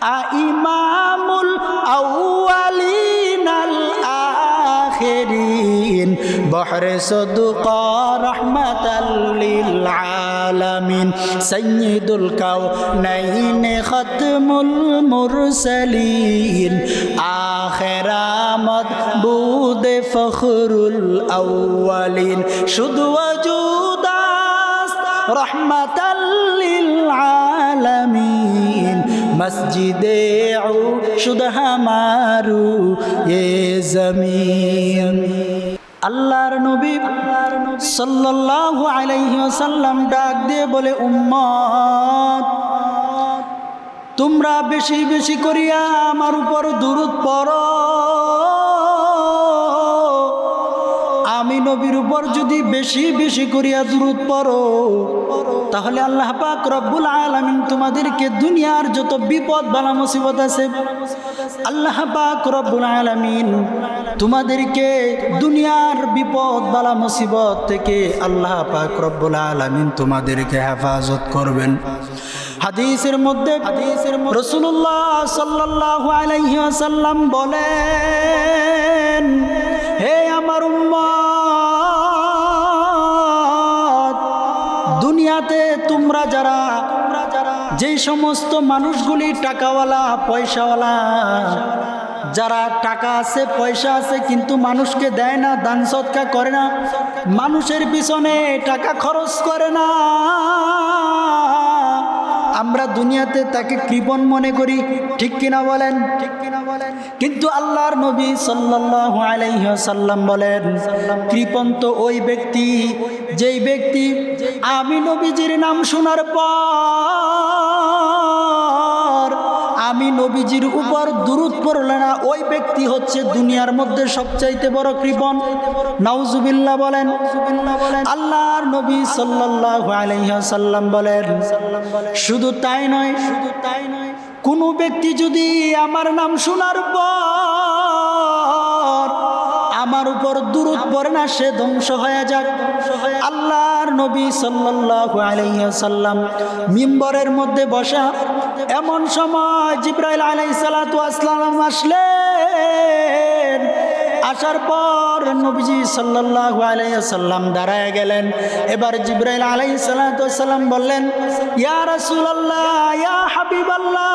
আইমামুল আউয়ালিনাল আখিরিন বহরে সদকা রহমাতাল লিল আলামিন সাইয়্যিদুল কাউনাইন খাতমুল মুরসালিন আখিরামত বুদে ফখরুল আউয়ালিন শুধু ওজুদাস রহমাতাল লিল আলামিন মসজিদে শুধ হামারু এ জমিন। আল্লাহর নবী সাল্লাল্লাহু আলাইহি ওয়াসাল্লাম ডাক দিয়ে বলে, উম্মত তোমরা বেশি বেশি করিয়া আমার উপর দুরূদ পড়ো। আমি নবীর উপর যদি বেশি বেশি করিয়া দুরূদ পড়ো তাহলে আল্লাহ পাক রব্বুল আলামিন তোমাদেরকে দুনিয়ার যত বিপদ বালা মুসিবত আছে আল্লাহ পাক রব্বুল আলামিন তোমাদেরকে দুনিয়ার বিপদ বালা মুসিবত থেকে আল্লাহ পাক রব্বুল আলামিন তোমাদেরকে হেফাজত করবেন। হাদিসের মধ্যে রাসূলুল্লাহ সাল্লাল্লাহু আলাইহি ওয়াসাল্লাম বলেন, হে আমার উম্মত, দুনিয়াতে তোমরা যারা যেই সমস্ত মানুষগুলি টাকাওয়ালা পয়সাওয়ালা, যারা টাকা আছে পয়সা আছে কিন্তু মানুষকে দেয় না, দান সদকা করে না, মানুষের পিছনে টাকা খরচ করে না, আমরা দুনিয়াতে তাকে কৃপণ মনে করি, ঠিক কিনা বলেন? কিন্তু আল্লাহর নবী সাল্লাল্লাহু আলাইহি ওয়াসাল্লাম বলেন, কৃপণ তো ওই ব্যক্তি যেই ব্যক্তি আমি নবীজির নাম শোনার পর আমি নবীজির উপর দুরূদ পড়লে না, ওই ব্যক্তি হচ্ছে দুনিয়ার মধ্যে সবচাইতে বড় কৃপণ। নাউজুবিল্লাহ বলেন। আল্লাহর নবী সাল্লাল্লাহু আলাইহি ওয়াসাল্লাম বলেন, শুধু তাই নয়, কোনো ব্যক্তি যদি আমার নাম শোনার পর আমার উপর দুরূদ পড়ে না, সে ধ্বংস হয়ে যাক। আল্লাহর নবী সাল্লাল্লাহু আলাইহি ওয়াসাল্লাম মিম্বরের মধ্যে বসা, এমন সময় জিবরাইল আলাইহিস সালাতু ওয়াস সালাম আসলেন। আসার পর নবীজি সাল্লাল্লাহু আলাইহি ওয়াসাল্লাম দাঁড়ায় গেলেন। এবার জিবরাইল আলাইহিস সালাতু ওয়াস সালাম বললেন, ইয়া রাসূলুল্লাহ, ইয়া হাবিবাল্লাহ,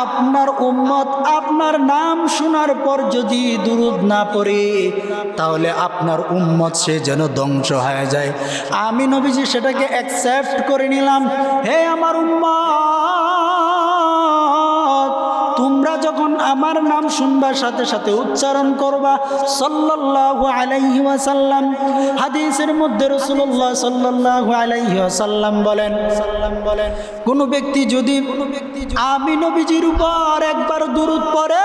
আপনার উম্মত আপনার নাম শোনার পর যদি দুরূদ না পড়ে তাহলে আপনার উম্মত সে যেন ধ্বংস হয়ে যায়। আমি নবীজি সেটাকে অ্যাকসেপ্ট করে নিলাম। হে আমার উম্মত, তোমরা যখন আমার নাম শুনবার সাথে সাথে উচ্চারণ করবা সাল্লাল্লাহু আলাইহি ওয়াসাল্লাম। হাদিসের মধ্যে রাসূলুল্লাহ সাল্লাল্লাহু আলাইহি ওয়াসাল্লাম বলেন, কোন ব্যক্তি যদি আমি নবীজির উপর একবার দুরূদ পড়ে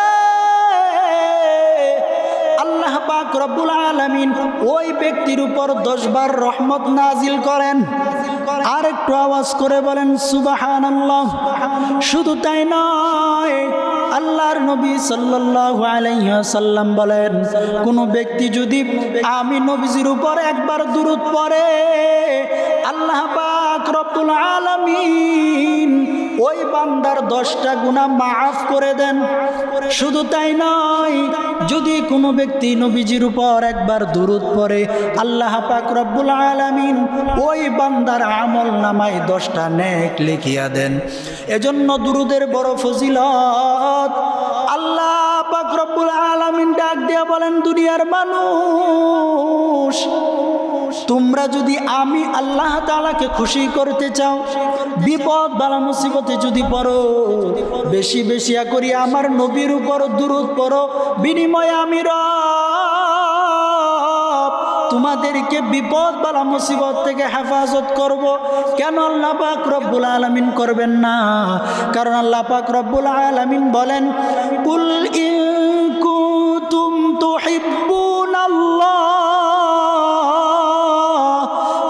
আল্লাহ পাক রব্বুল আলামিন ওই ব্যক্তির উপর 10 বার রহমত নাজিল করেন। আর একটু আওয়াজ করে বলেন সুবহানাল্লাহ। শুধু তাই নয়, আল্লাহর নবী সাল্লাল্লাহু আলাইহি ওয়াসাল্লাম বলেন, কোন ব্যক্তি যদি আমি নবীজির উপর একবার দুরূদ পড়ে আল্লাহ পাক রব্বুল আলামিন ওই বান্দার 10টা গুনাহ মাফ করে দেন। শুধু তাই নয়, যদি কোনো ব্যক্তি নবীজির উপর একবার দুরূদ পড়ে আল্লাহ পাক রব্বুল আলামিন ওই বান্দার আমল নামায় 10টা নেক লিখিয়া দেন। এজন্য দুরূদের বড় ফজিলত। আল্লাহ পাক রব্বুল আলামিন ডাক দিয়া বলেন, দুনিয়ার মানুষ, তোমরা যদি আমি আল্লাহ তাআলাকে খুশি করতে চাও, বিপদ বালা মুসিবতে যদি পড়ো, বেশি বেশি করি আমার নবীর উপর দুরূদ পড়ো, বিনিময়ে আমি রব তোমাদেরকে বিপদ বালা মুসিবত থেকে হেফাজত করব। কেন আল্লাহ পাক রব্বুল আলামিন করবেন না? কারণ আল্লাহ পাক রব্বুল আলামিন বলেন, কুল ইন কুনতুম তুহিব্বুনাল্লাহ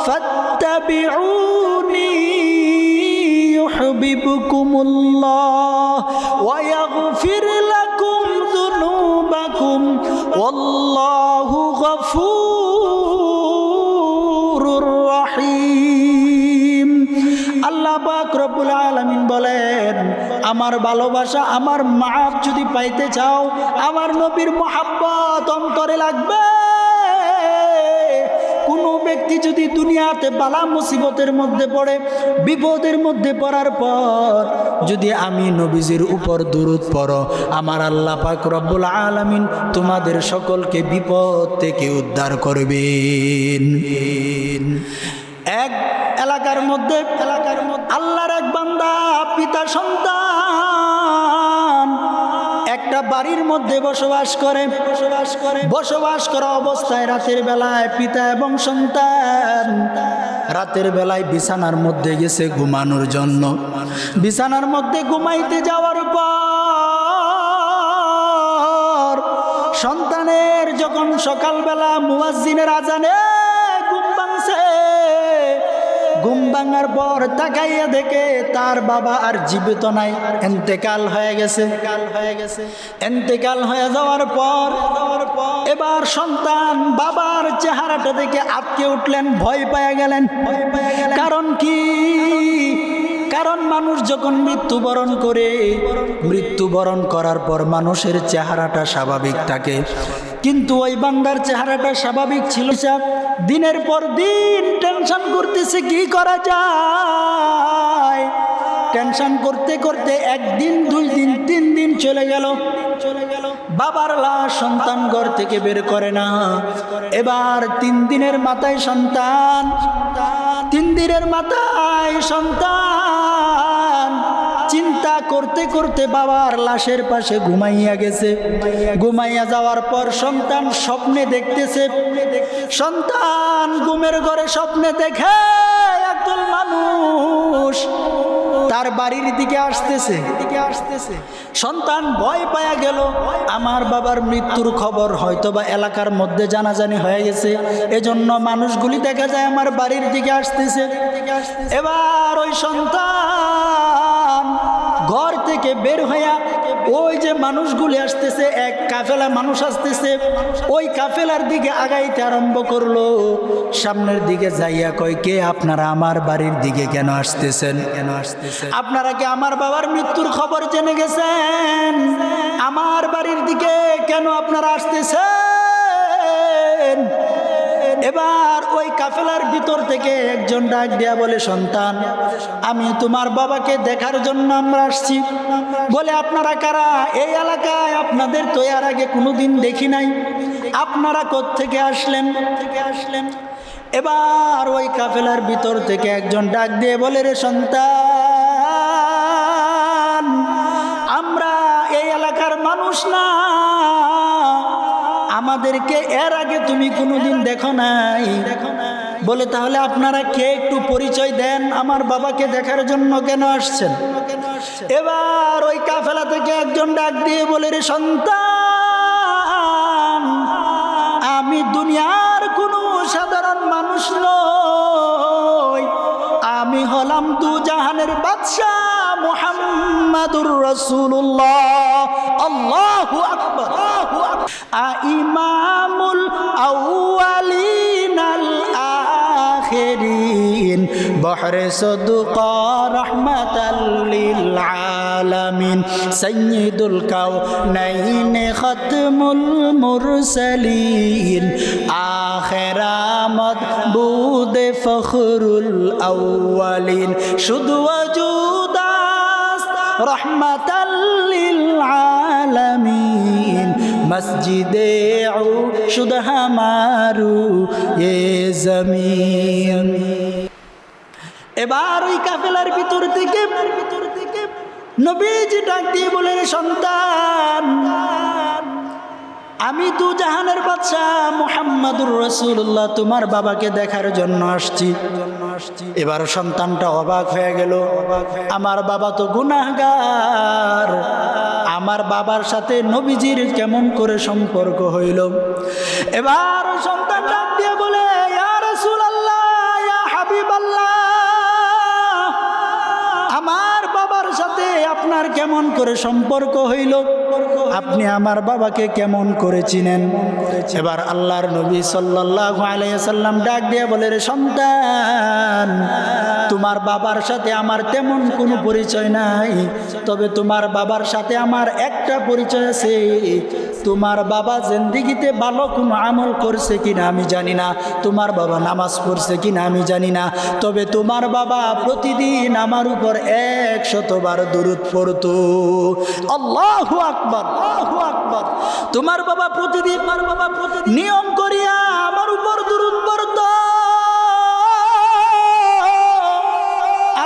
ফাত্তাবিউনি ইউহিব্বুকুমুল্লাহ ওয়া ইয়াগফির লাকুম যুনুবাকুম ওয়াল্লাহু গফুরুর রহিম। আল্লাহ পাক রব্বুল আলামিন বলেন, বলেন, আমার ভালোবাসা, আমার মাফ যদি পাইতে চাও, আমার নবীর মহাব্বত অন্তরে লাগবে। কোনো ব্যক্তি যদি দুনিয়াতে বালা মুসিবতের মধ্যে পড়ে, বিপদের মধ্যে পড়ার পর যদি আমি নবীজির উপর দুরূদ পড়ো, আমার আল্লাহ পাক রব্বুল আলামিন তোমাদের সকলকে বিপদ থেকে উদ্ধার করবেন। এক এলাকার মধ্যে আল্লাহর এক বান্দা, পিতা সন্তান একটা বাড়ির মধ্যে বসবাস করা অবস্থায় রাতের বেলায় পিতা এবং সন্তান রাতের বেলায় বিছানার মধ্যে গেছে ঘুমানোর জন্য। বিছানার মধ্যে ঘুমাইতে যাওয়ার পর সন্তানের যখন সকালবেলা মুয়াজ্জিনের আজানে ঘুম ভাঙছে, ঘুম ভাঙার পর তাকাইয়া দেখে তার বাবা আর জীবিত নাই, ইন্তেকাল হয়ে গেছে। ইন্তেকাল হয়ে যাওয়ার পর এবার সন্তান বাবার চেহারাটা দেখে আটকে উঠলেন, ভয় পেয়ে গেলেন। কারণ কি? কারণ মানুষ যখন মৃত্যুবরণ করে, মৃত্যুবরণ করার পর মানুষের চেহারাটা স্বাভাবিক থাকে, কিন্তু ওই বান্দার চেহারাটা স্বাভাবিক ছিল। দিনের পর দিন টেনশন করতেছে কি করা যায়। টেনশন করতে করতে একদিন, 2 দিন, 3 দিন চলে গেল। বাবার লাশ সন্তান ঘর থেকে বের করে না। এবার 3 দিনের মাথায় সন্তান চিন্তা করতে করতে বাবার লাশের পাশে ঘুমাইয়া গেছে। ঘুমাইয়া যাওয়ার পর সন্তান স্বপ্নে দেখতেছে, সন্তান ঘুমের ঘরে স্বপ্নে দেখে একদল মানুষ তার বাড়ির দিকে আসতেছে। সন্তান ভয় পায়া গেল, আমার বাবার মৃত্যুর খবর হয়তোবা এলাকার মধ্যে জানাজানি হয়ে গেছে, এজন্য মানুষগুলি দেখা যায় আমার বাড়ির দিকে আসতেছে। এবার ওই সন্তান ঘর থেকে বের হইয়া ওই যে মানুষগুলি আসতেছে, এক কাফেলা মানুষ আসতেছে, ওই কাফেলার দিকে আগাইতে আরম্ভ করলো। সামনের দিকে যাইয়া কয়, কে আপনারা আমার বাড়ির দিকে কেন আসতেছেন? আপনারা কি আমার বাবার মৃত্যুর খবর জেনে গেছেন? আমার বাড়ির দিকে কেন আপনারা আসতেছেন? এবার ওই কাফেলার ভিতর থেকে একজন ডাক দিয়া বলে, সন্তান, আমি তোমার বাবাকে দেখার জন্য আমরা আসছি। বলে, আপনারা কারা? এই এলাকায় আপনাদের তো এর আগে কোনোদিন দেখি নাই, আপনারা কোত্থেকে আসলেন? এবার ওই কাফেলার ভিতর থেকে একজন ডাক দিয়ে বলে, রে সন্তান, আমরা এই এলাকার মানুষ না, আমাদেরকে এর আগে তুমি কোনোদিন দেখো নাই। বলে, তাহলে আপনারা কে? একটু পরিচয় দেন, আমার বাবাকে দেখার জন্য কেন আসছেন? এবার ওই কাফেলা থেকে একজন ডাক দিয়ে বলে, রে সন্তান, আমি দুনিয়ার কোনো সাধারণ মানুষ নই, আমি হলাম দু জাহানের বাদশা মুহাম্মাদুর রাসূলুল্লাহ। আল্লাহু আকবার। ইমামুল আউয়ালিন আল আখিরিন, বহরে সদকা রাহমাতাল লিল আলামিন, সাইয়্যিদুল কাউনাইন খাতমুল মুরসালিন, আখিরামত বুদে ফখরুল আউয়ালিন, শুধু ওজুদাস রাহমাতাল লিল আলামিন, মসজিদে শুধু হামারু এ জমিন। এবার ওই কাফেলার ভিতর থেকে নবীজি ডাক দিয়ে বলে, সন্তান, আমি দু জাহানের বাদশা মুহাম্মাদুর রাসূলুল্লাহ তোমার বাবাকে দেখার জন্য আসছি। এবার সন্তানটা অবাক হয়ে গেল, আমার বাবা তো গুনাহগার, আমার বাবার সাথে নবীজির কেমন করে সম্পর্ক হইল? এবার সন্তান ডাক দিয়ে বলে, ইয়া রাসূলুল্লাহ, ইয়া হাবিবাল্লাহ, আমার বাবার সাথে আপনার কেমন করে সম্পর্ক হইল? আপনি আমার বাবাকে কেমন করে চিনেন? এবার আল্লাহর নবী সাল্লাল্লাহু আলাইহি সাল্লাম ডাক দিয়ে বলে, রে সন্তান, তোমার বাবার সাথে আমার তেমন কোনো পরিচয় নাই, তবে তোমার বাবার সাথে আমার একটা পরিচয় আছে। তোমার বাবা জিন্দেগিতে ভালো কোনো আমল করছে কিনা আমি জানি না, তোমার বাবা নামাজ পড়ছে কিনা আমি জানি না, তবে তোমার বাবা প্রতিদিন আমার উপর 100 বার দুরূদ পড়তো। আল্লাহু আকবার, আল্লাহু আকবার। তোমার বাবা প্রতিদিন নিয়ম করিয়া আমার উপর দুরূদ পড়তো।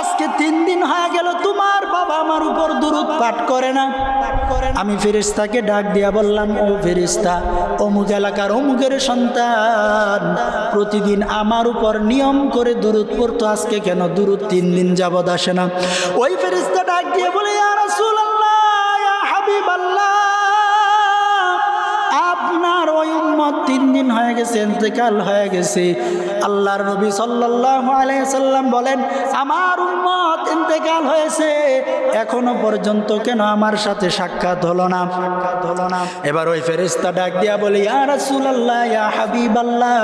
আজকে 3 দিন হয়ে গেল তোমার বাবা আমার উপর দুরূদ পাঠ করে না। আমি ফেরেশতাকে ডাক দিয়া বললাম, ও ফেরেশতা, অমুক এলাকার অমুকের সন্তান প্রতিদিন আমার উপর নিয়ম করে দুরূদ পড়তো, আজকে কেন দুরূদ 3 দিন যাবত আসে না? ওই ফেরেশতা ডাক দিয়ে বলে, ইয়া রাসূলুল্লাহ, ইয়া হাবিবাল্লাহ, আপনার ওই উম্মত 3 দিন হয়ে গেছে, ইন্তেকাল হয়ে গেছে। আল্লাহর নবী সাল্লাল্লাহু আলাইহি সাল্লাম বলেন, আমার উম্মত ইন্তেকাল হয়েছে, এখনো পর্যন্ত কেন আমার সাথে সাক্ষাৎ হলো না? এবার ওই ফেরেশতা ডাক দিয়া বলে, ইয়া রাসূলুল্লাহ, ইয়া হাবিবাল্লাহ,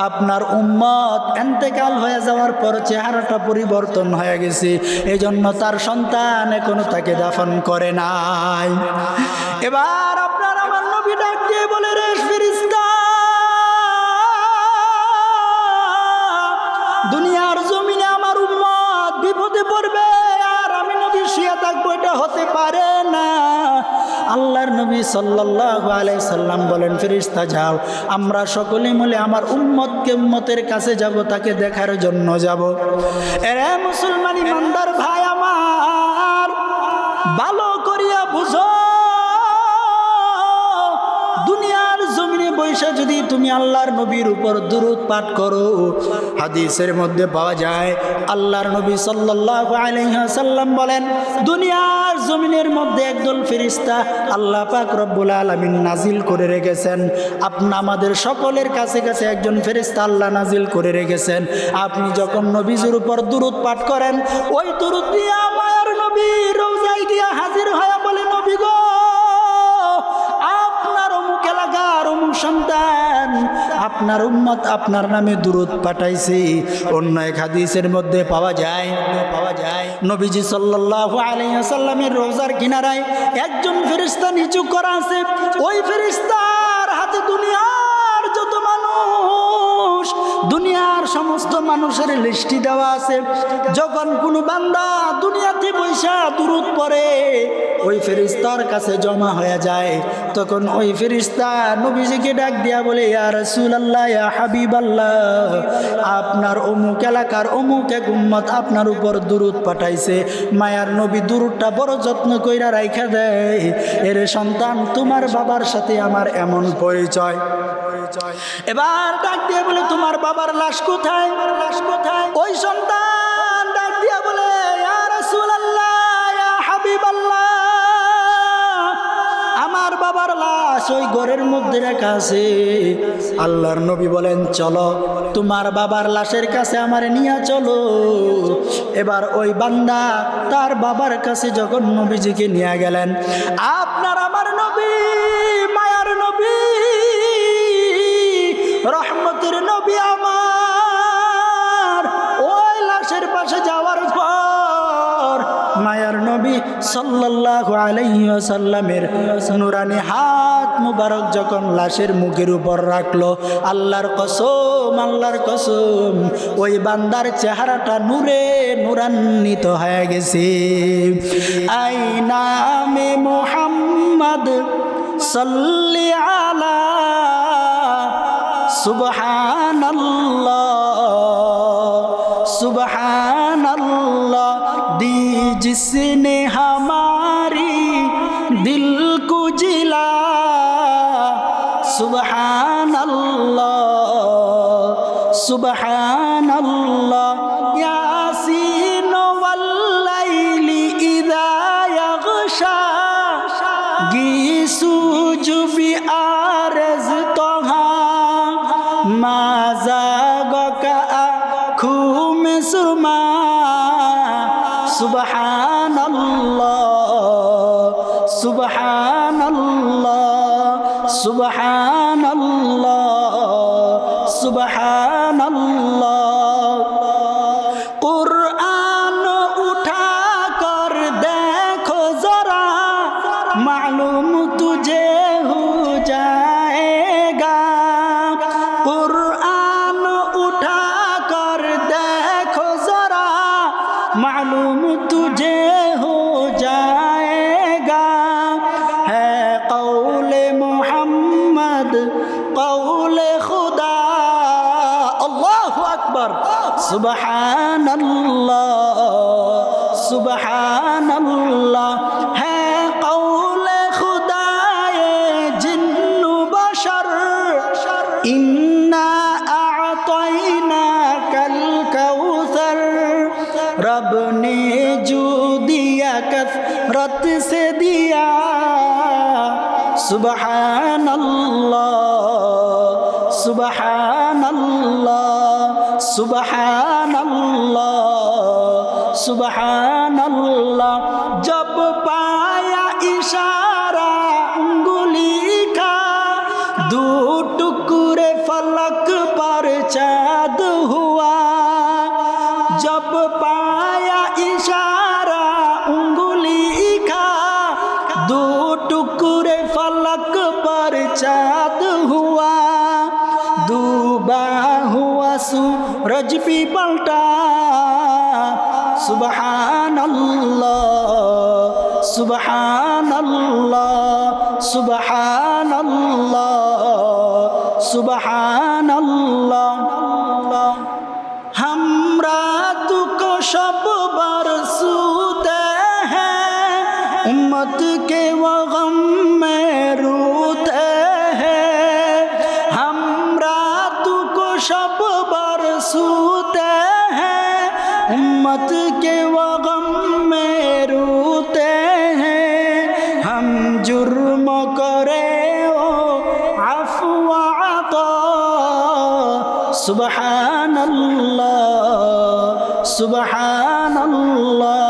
আপনার উম্মত ইন্তেকাল হয়ে যাওয়ার পর চেহারাটা পরিবর্তন হয়ে গেছে, এজন্য তার সন্তান এখনো তাকে দাফন করে নাই। এবার আপনার আমার নবী ডাক দিয়ে বলে, রে ফেরেশতা, দুনিয়ার জমিনে আমার উম্মত বিপদে পড়বে আর আমি নবী শুয়ে থাকবো, এটা হতে পারে না। আল্লাহর নবী সাল্লাল্লাহু আলাইহি সাল্লাম বলেন, ফেরেশতা যাও, আমরা সকলে মিলে আমার উম্মতের কাছে যাব, তাকে দেখার জন্য যাব। এরে মুসলমান ইমানদার ভাই আমার, ভালো করিয়া বুঝো, দুনিয়ার জমিনে বৈশা যদি তুমি আল্লাহর নবীর উপর দুরূদ পাঠ করো, হাদিসের মধ্যে পাওয়া যায় আল্লাহর নবী সাল্লাল্লাহু আলাইহি ওয়াসাল্লাম বলেন, দুনিয়ার জমিনের মধ্যে একদল ফেরেশতা আল্লাহ পাক রব্বুল আলামিন নাজিল করে রেখেছেন। আমাদের সকলের কাছে কাছে একজন ফেরেশতা আল্লাহ নাজিল করে রেখেছেন। আপনি যখন নবীর উপর দুরূদ পাঠ করেন, ওই দুরূদ দিয়ে আমার নবী রওজায় গিয়া হাজির হয়ে বলে, নবী গো, সন্তান আপনার উম্মত আপনার নামে দুরূদ পাঠাইছে। অন্য এক হাদিসের মধ্যে পাওয়া যায় নবীজি সাল্লাল্লাহু আলাইহি ওয়াসাল্লামের রওজার কিনারায় একজন ফেরেশতা নিযুক্ত করা আছে। ওই ফেরেশতার হাতে দুনিয়ার যত মানুষ, দুনিয়ার সমস্ত মানুষের লিস্টি দেওয়া আছে। যখন কোনো বান্দা দুনিয়াতে বৈশা দুরূদ পড়ে, ওই ফেরেশতার কাছে জমা হয়ে যায়। তখন ওই ফেরেশতা নবীজিকে ডাক দিয়া বলে, ইয়া রাসূলুল্লাহ, ইয়া হাবিবাল্লাহ, আপনার অমুক এলাকার অমুক এক উম্মত আপনার উপর দুরূদ পাঠাইছে। মায়ার নবী দুরূদটা বড় যত্ন কইরা রাইখা দেয়। এর সন্তান, তোমার বাবার সাথে আমার এমন পরিচয়। এবার ডাক দিয়ে বলে, তোমার বাবার লাশ কোথায়? ওই সন্তান ডাক দিয়া বলে, ইয়া রাসূলুল্লাহ, ইয়া হাবিবাল্লাহ, আমার বাবার লাশ ওই ঘরের মধ্যে রাখা আছে। আল্লাহর নবী বলেন, চলো তোমার বাবার লাশের কাছে আমারে নিয়ে চলো। এবার ওই বান্দা তার বাবার কাছে যখন নবীজিকে নিয়ে গেলেন, আপনার আমার নবী, মায়ার নবী, রহমতের নবী আমার, ওই লাশের পাশে যাওয়ার পর মায়ার নবী সাল্লাল্লাহু আলাইহি ওয়াসাল্লামের নুরানি হাত মুবারক যখন লাশের মুখের উপর রাখলো, আল্লাহর কসম, ওই বান্দার চেহারাটা নূরে নূরান্বিত হয়ে গেছে। আই নামে মুহাম্মদ সাল্লি আলা सुबहानल्लाह दी जिसने हमारी दिल को जिला। सुबहानल्लाह यासीन वल्लैली इज़ा यग़शा गीसु जुबी आरज़ तोहा माज़ाग़का आँखों में सुरमा। सुबहानल्लाह সুবহানাল্লাহ সুবহানাল্লাহ কুরআন উঠা কর দেখো জরা মালুম তুঝে হো जाएगा कुरान उठा कर देखो जरा मालूम तुझे हो जाएगा है कौले मोहम्मद कौले खुदा अल्लाहु अकबर सुबहानल्लाह सुबहानल्लाह है कौले खुदाए जिन्नु बशर इन्ना आतैना कल कौसर रब ने जो दिया कसरत से दिया सुबहानल्लाह सुबहानल्लाह सुबहानल्लाह सुबहानल्लाह जब पाया इशारा उंगली का दो टुकड़े फलक पर चाँद हुआ जब पाया इशारा उंगली का दो टुकड़े फलक पर चाँद हुआ डूबा हुआ सूरज भी पलटा सुबहानल्लाह सुबहानल्लाह सुबहानल्लाह सुबहानल्लाह हम रात को शब बरसूते हैं उम्मत के वो गम में रोते हैं हम रात को शब बरसूते हैं उम्मत के वो गम में रोते हैं हम जुर्म करे ओ अफ़्व अता सुबहानल्लाह सुबहानल्लाह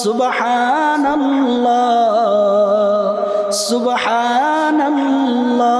सुबहानल्लाह सुबहानल्लाह